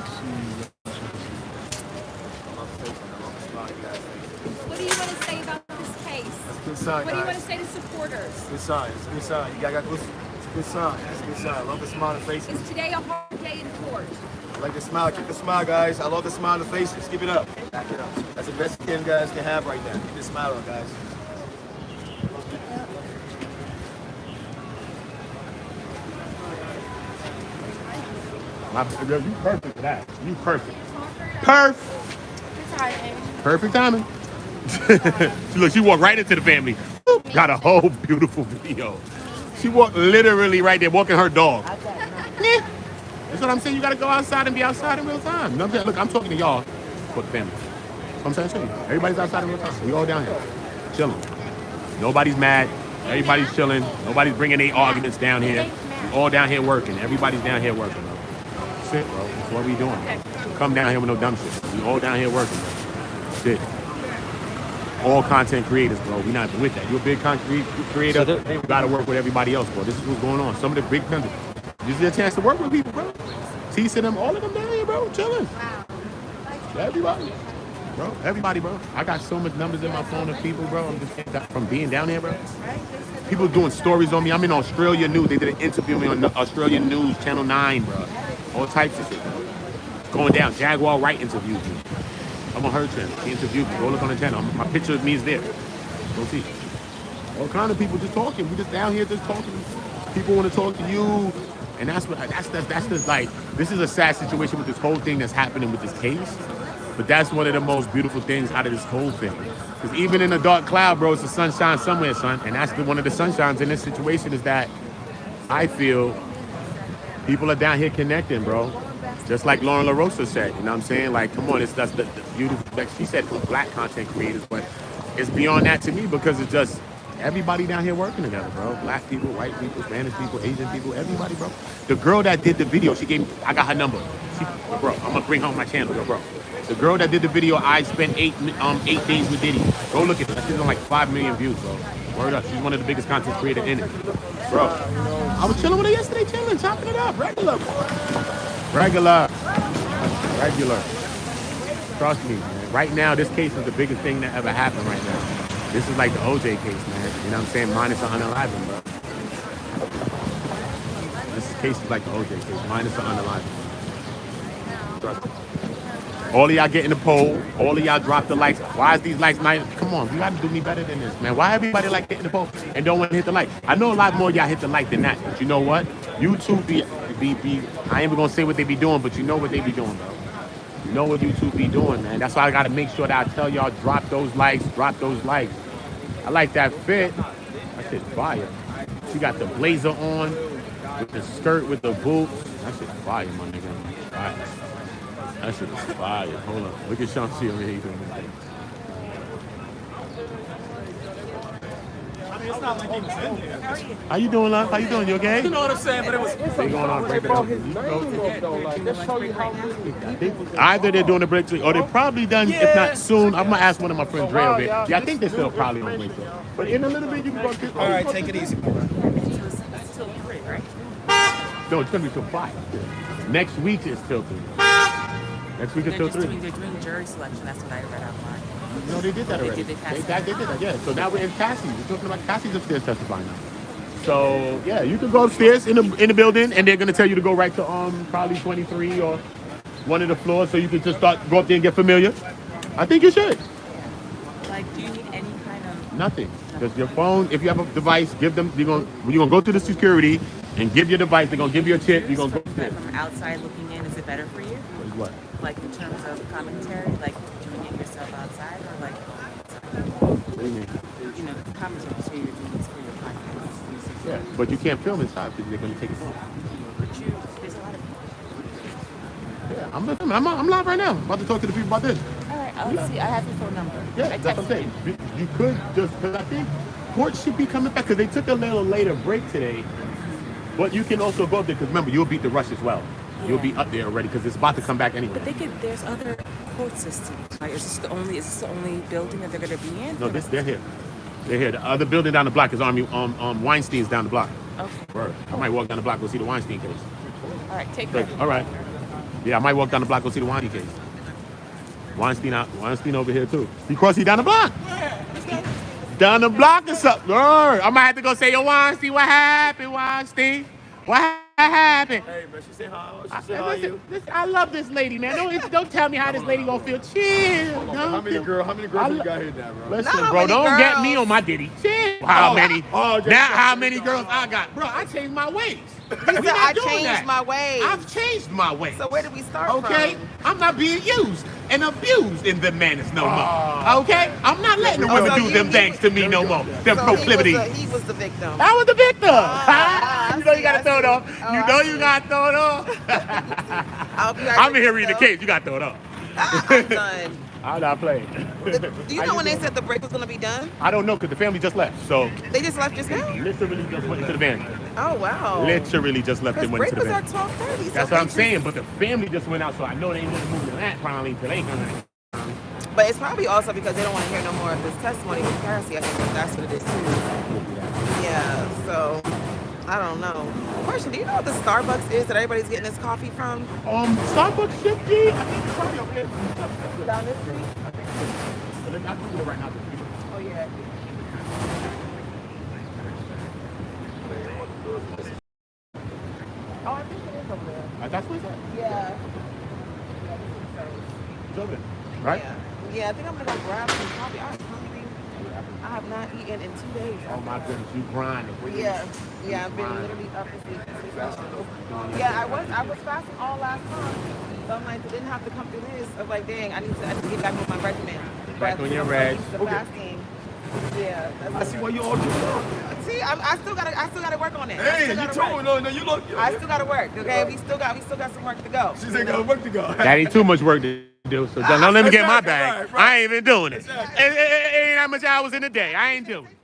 What do you want to say about this case?
Good sign,
What do you want
guys.
to say to supporters?
Good sign. It's a good sign. You got good. It's a good sign. It's a good sign. I love the smile on the faces.
Is today a hard day in court?
I like the smile. Keep the smile, guys. I love the smile on the faces. Keep it up. Back it up. That's the best you guys can have right now. Keep the smile on, guys.
You perfect for that. You perfect. Perfect timing. Look, she walked right into the family. Got a whole beautiful video. She walked literally right there, walking her dog. That's what I'm saying. You got to go outside and be outside in real time. You know what I'm saying? Look, I'm talking to y'all. For the family. That's what I'm saying. Everybody's outside in real time. We all down here. Chilling. Nobody's mad. Everybody's chilling. Nobody's bringing any arguments down here. We all down here working. Everybody's down here working, bro. That's it, bro. That's what we doing. Come down here with no dumb shit. We all down here working, bro. That's it. All content creators, bro. We not with that. You're a big content creator. You got to work with everybody else, bro. This is what's going on. Some of the big countries. This is a chance to work with people, bro. Teasing them, all of them down here, bro. Chilling. Everybody. Bro, everybody, bro. I got so much numbers in my phone of people, bro. I'm just from being down here, bro. People doing stories on me. I'm in Australia News. They did an interview with me on Australian News, Channel 9, bro. All types of shit, bro. Going down. Jaguar Wright interviewed me. I'm on her channel. She interviewed me. Go look on the channel. My picture of me is there. Go see. All kind of people just talking. We just down here just talking. People want to talk to you. And that's just like, this is a sad situation with this whole thing that's happening with this case. But that's one of the most beautiful things out of this whole thing. Because even in a dark cloud, bro, it's the sunshine somewhere, son. And that's one of the sunshines in this situation is that I feel people are down here connecting, bro. Just like Lauren LaRosa said, you know what I'm saying? Like, come on, that's the beautiful, like she said, for black content creators, but it's beyond that to me because it's just everybody down here working together, bro. Black people, white people, Spanish people, Asian people, everybody, bro. The girl that did the video, she gave me, I got her number. Bro, I'm gonna bring her on my channel, bro. The girl that did the video, I spent 8 days with Diddy. Go look at it. She's on like 5 million views, bro. Word up. She's one of the biggest content creators in it. Bro, I was chilling with her yesterday, chopping it up. Regular. Trust me, man. Right now, this case is the biggest thing that ever happened right now. This is like the OJ case, man. You know what I'm saying? Minus 111, bro. This case is like the OJ case, minus 111. Trust me. All of y'all get in the poll. All of y'all drop the likes. Why is these likes not? Come on, you got to do me better than this, man. Why everybody like hitting the poll and don't want to hit the like? I know a lot more of y'all hit the like than that, but you know what? YouTube be. I ain't even gonna say what they be doing, but you know what they be doing, bro. You know what YouTube be doing, man. That's why I gotta make sure that I tell y'all drop those likes. I like that fit. That shit's fire. She got the blazer on with the skirt with the boots. That shit's fire, my nigga. Fire. That shit is fire. Hold on. Look at Sean C over here. He's doing it.
It's not like he was in there.
How you doing, love? How you doing? You okay?
You know what I'm saying? But it was.
They going on break it up. Either they're doing a break or they're probably done, if not soon. I'm gonna ask one of my friends, Dre, over here. Yeah, I think they're still probably on break. But in a little bit, you can go get.
All right, take it easy.
No, it's gonna be till 5. Next week is till 3. Next week is till 3.
They're doing jury selection. That's what I read online.
No, they did that already.
They did
that, yeah. So now we're in Cassie. We're talking about Cassie's upstairs testifying now. So yeah, you can go upstairs in the building, and they're gonna tell you to go right to probably 23 or one of the floors, so you can just go up there and get familiar. I think you should.
Like, do you need any kind of
nothing? Just your phone. If you have a device, give them. You're gonna go through the security and give your device. They're gonna give you a tip. You're gonna go there.
From outside looking in, is it better for you?
What?
Like in terms of commentary, like doing it yourself outside, or like
What do you mean?
commentary, so you're doing this for your podcast.
Yeah, but you can't film inside because they're going to take it home.
There's a lot of people.
Yeah, I'm filming. I'm live right now. About to talk to the people about this.
All right, I'll see. I have your phone number.
Yeah, that's what I'm saying. You could just, because I think court should be coming back because they took a little later break today. But you can also go up there because remember, you'll beat the rush as well.
Yeah.
You'll be up there already because it's about to come back anyway.
But there's other court systems. Like, is this the only building that they're going to be in?
No, they're here. They're here. The other building down the block is Weinstein's down the block.
Okay.
Word. I might walk down the block, go see the Weinstein case.
All right, take care.
All right. Yeah, I might walk down the block, go see the Weinstein case. Weinstein over here too. He down the block. Down the block or something. I might have to go say, yo, Weinstein, what happened, Weinstein? What happened?
Hey, man, she said hi. She said hi to you.
Listen, I love this lady, man. Don't tell me how this lady gonna feel. Chill.
How many girls you got here now, bro?
Listen, bro, don't get me on my Diddy. Chill. How many girls I got? Bro, I changed my ways.
I changed my ways.
I've changed my ways.
So where did we start
Okay?
from?
I'm not being used and abused in the manners no more. Okay? I'm not letting the women do them things to me no more. Them proclivities.
He was the victim.
I was the victim. You know you gotta throw it off. You know you gotta throw it off. I'm in here reading the case. You gotta throw it off.
I'm done.
I'm not playing.
Do you know when they said the break was going to be done?
I don't know because the family just left. So
They just left just now?
literally just went into the van.
Oh, wow.
Literally just left and went
break
into the
was
van.
at 12:30.
That's what I'm saying. But the family just went out, so I know they ain't gonna move to that probably until they come.
But it's probably also because they don't want to hear no more of this testimony with Cassie. I think that's what it is too. Yeah, so I don't know. Question, do you know what the Starbucks is that everybody's getting this coffee from?
Starbucks should be. I think it's probably over here.
Down this street?
I'll Google it right now.
Oh, yeah. Oh, I think it is over there.
That's what it's at.
Yeah.
It's over there, right?
Yeah, I think I'm going to go grab some coffee. I'm hungry. I have not eaten in 2 days.
Oh my goodness, you grinding.
Yeah, I've been literally up this week. Yeah, I was fasting all last month. So I'm like, I didn't have to come through this. I was like, dang, I need to get back with my regimen.
Back on your reg.
The fasting. Yeah.
I see why you all do it.
See, I still gotta work on it.
Hey, you told me, no, you look.
I still gotta work. Okay, we still got some work to go.
She said got work to go.
That ain't too much work to do, so don't let me get my bag. Right. I ain't even doing it. It ain't that much hours in the day. I ain't doing it.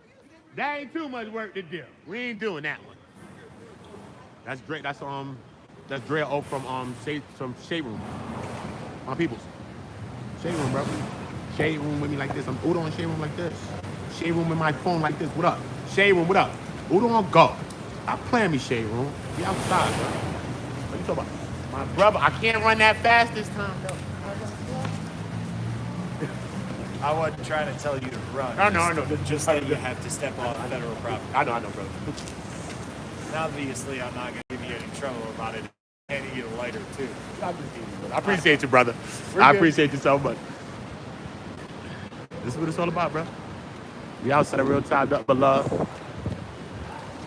That ain't too much work to do. We ain't doing that one. That's great. That's Dre O from Shade Room. My peoples. Shade Room, bro. Shade Room with me like this. I'm Udo on Shade Room like this. Shade Room with my phone like this. What up? Shade Room, what up? Udo on go. Stop playing me, Shade Room. Be outside, bro. What you talking about? My brother, I can't run that fast this time, though.
I wasn't trying to tell you to run.
I know.
Just that you have to step off federal property.
I know, brother.
And obviously, I'm not going to give you any trouble about it. Handing you a lighter, too.
I appreciate you, brother. I appreciate you so much. This is what it's all about, bro. We outside real tied up for love.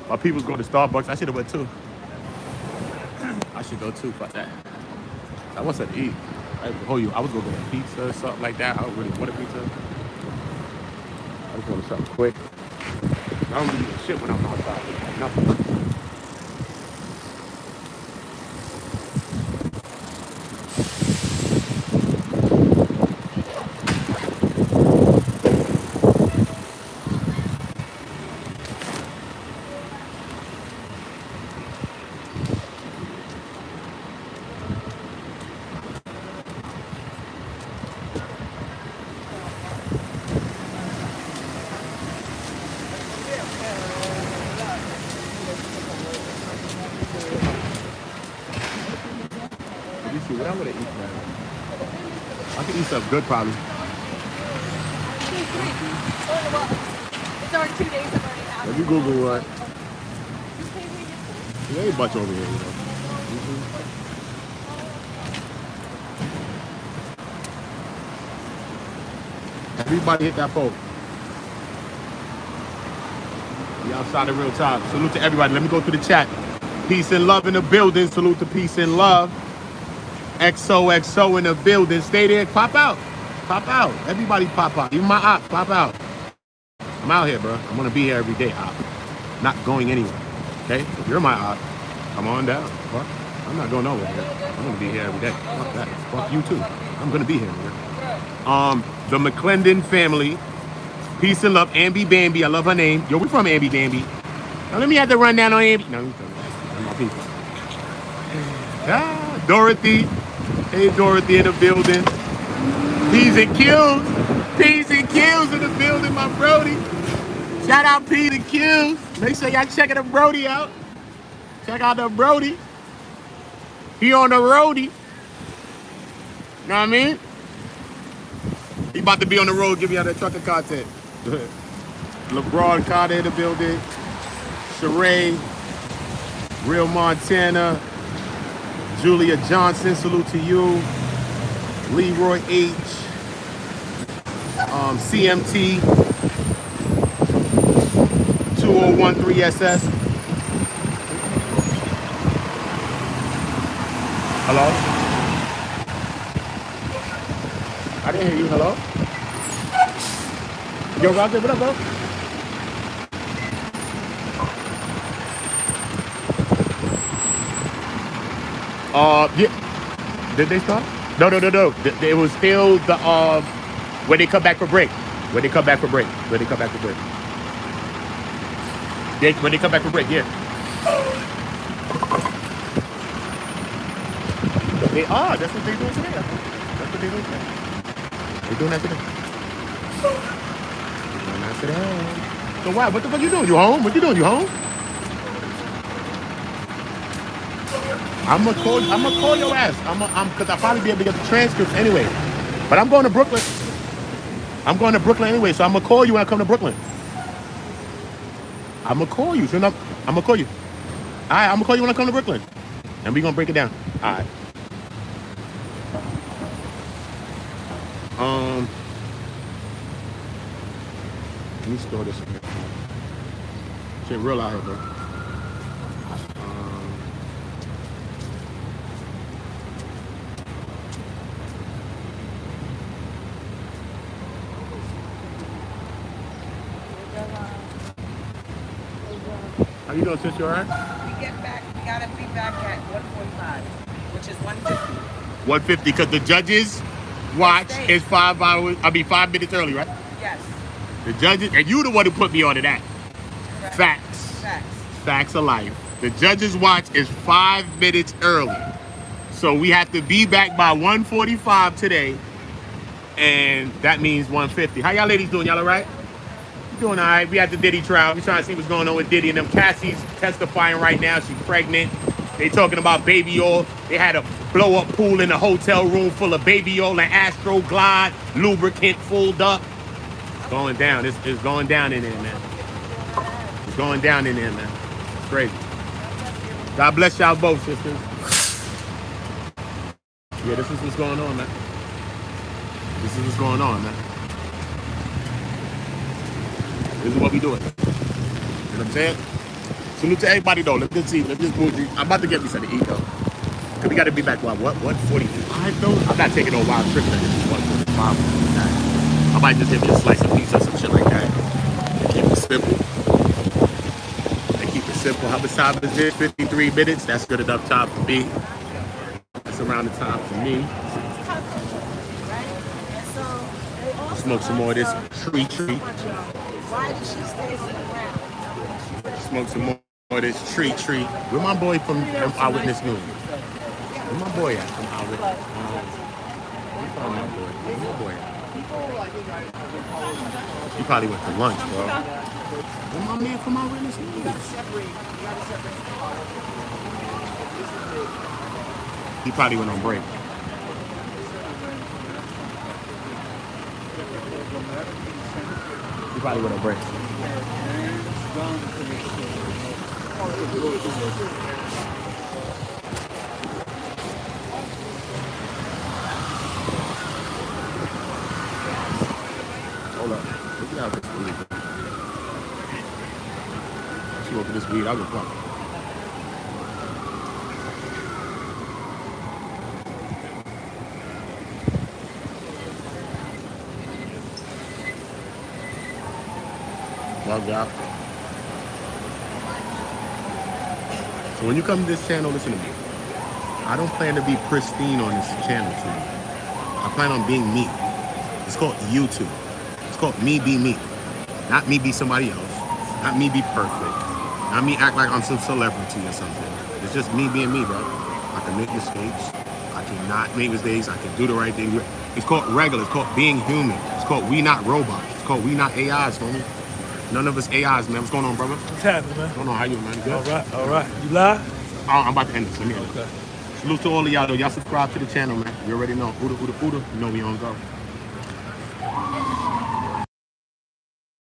My people's going to Starbucks. I should have went too. I should go too. Fuck that. I want something to eat. I was going to get a pizza or something like that. I don't really want a pizza. I just want something quick. I don't really eat shit when I'm outside. Nothing. What I'm gonna eat, man? I can eat something good, probably.
It's already 2 days I've already had.
Let me Google what. There ain't much over here, you know. Everybody hit that phone. We outside of real time. Salute to everybody. Let me go through the chat. Peace and love in the building. Salute to peace and love. XOXO in the building. Stay there. Pop out. Pop out. Everybody pop out. Even my ops, pop out. I'm out here, bro. I'm going to be here every day, op. Not going anywhere. Okay, you're my eye. Come on down. Fuck. I'm not going nowhere. Here. I'm gonna be here every day. Fuck that. Fuck you too. I'm gonna be here. The McClendon family. Peace and love. Ambi Bambi. I love her name. Yo, we from Ambi Bambi. Now let me have to run down on Ambi. No, my people. Ah, Dorothy. Hey, Dorothy in the building. P's and Q's. P's and Q's in the building, my Brody. Shout out P's and Q's. Make sure y'all checking the Brody out. Check out the Brody. He on the roadie. You know what I mean? He about to be on the road, give me all that trucker content. LeBron Carter in the building. Sheree. Real Montana. Julia Johnson, salute to you. Leroy H. CMT 2013SS. Hello? I didn't hear you. Hello? Yo, Roger, what up, bro? Yeah. Did they start? No. It was still the when they come back for break. When they come back for break. When they come back for break. When they come back for break, yeah. They are. That's what they're doing today. That's what they're doing today. They're doing that today. They're doing that today. So why? What the fuck you doing? You home? What you doing? You home? I'm gonna call your ass. Cause I'll probably be able to get the transcripts anyway. But I'm going to Brooklyn. I'm going to Brooklyn anyway, so I'm gonna call you when I come to Brooklyn. I'm gonna call you. I'm gonna call you. All right, I'm gonna call you when I come to Brooklyn, and we gonna break it down. All right. Let me store this in here. Shit real out here, bro. How you doing, sis? You all right?
We gotta be back at 1:45, which is 1:50.
1:50, because the judges watch is 5 hours. 5 minutes early, right?
Yes.
The judges, and you the one who put me onto that.
Correct.
Facts. Facts of life. The judges watch is 5 minutes early. So we have to be back by 1:45 today. And that means 1:50. How y'all ladies doing? Y'all all right? Doing all right. We at the Diddy trial. We trying to see what's going on with Diddy and them. Cassie's testifying right now. She's pregnant. They talking about baby oil. They had a blow up pool in a hotel room full of baby oil and Astro Glide lubricant filled up. It's going down. It's going down in there, man. It's going down in there, man. It's crazy. God bless y'all both, sisters. Yeah, this is what's going on, man. This is what's going on, man. This is what we doing. You know what I'm saying? Salute to everybody though. Let's just move. I'm about to get me something to eat though. Cause we gotta be back, what, 1:45 though? I'm not taking no wild trip that this is 1:45. I might just get me a slice of pizza or some shit like that. And keep it simple. How much time is it? 53 minutes. That's good enough time for me. That's around the time for me. Smoke some more of this tree. Smoke some more of this tree. Where my boy from Eyewitness News? Where my boy at from Eyewitness? Where my boy at? He probably went to lunch, bro. Where my man from Eyewitness News? He probably went on break. He probably went on break. Hold up. Look at this weed. Smoking this weed, I'll get fucked. Log out. So when you come to this channel, listen to me. I don't plan to be pristine on this channel today. I plan on being me. It's called YouTube. It's called me be me. Not me be somebody else. Not me be perfect. Not me act like I'm some celebrity or something. It's just me being me, bro. I can make mistakes. I cannot make mistakes. I can do the right thing. It's called regular. It's called being human. It's called we not robots. It's called we not AIs, homie. None of us AIs, man. What's going on, brother?
What's happening, man?
What's going on? How you, man? You good?
All right. You live?
I'm about to end this. Let me end it.
Okay.
Salute to all of y'all, though. Y'all subscribe to the channel, man. You already know. Ooda, ooda, ooda. You know we on go.